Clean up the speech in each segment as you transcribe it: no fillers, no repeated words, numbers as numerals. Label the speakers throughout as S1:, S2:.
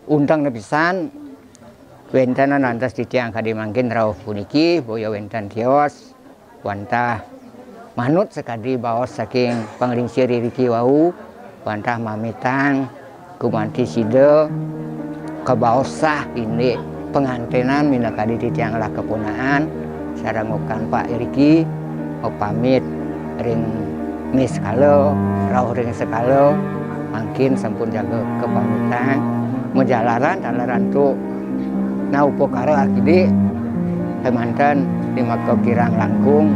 S1: undang pisan wenten nantas titiang kadi mangkin rauh puniki boyo wenten tios wantah manut sekadi baos saking panglingsir riki wau wantah mamitan kumanti side kebaosah ini pengantenan mina kadi titiang lah kepunaan sarangukan Pak Riki pamit ring mis kalo rauh ring sekalo mungkin sampun jaga kepamitan menjalaran dalaran tu na upokara akidi temantan di mako kirang langkung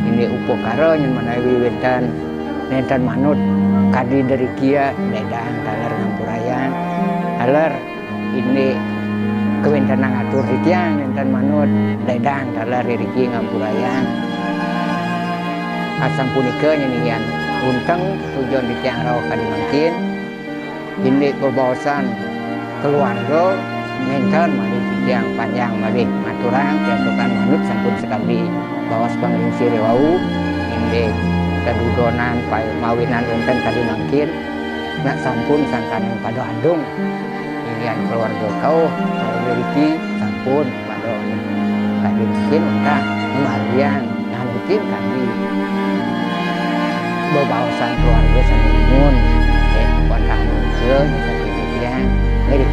S1: ini upokara nyen manawi wenten nenten manut kadi dari kia dedang dalar ngampurayan dalar ini kewentenan ngatur rikian nenten manut dedang dalar riki ngampurayan asam punika nyenyian untang tujuan di tiang rauh kadi mungkin ini kebawasan keluarga nenten malih tiang panjang malih maturang jantukan manut sampun sekali bawas panglingsir wau ini kedudonan mawinan enten kadi mungkin nak sampun sangkaning pada adung inian keluarga kau memiliki sampun pada kadi mungkin entah malian mungkin kami bebawasan keluarga sanimun kontang muncul sakitnya ngeri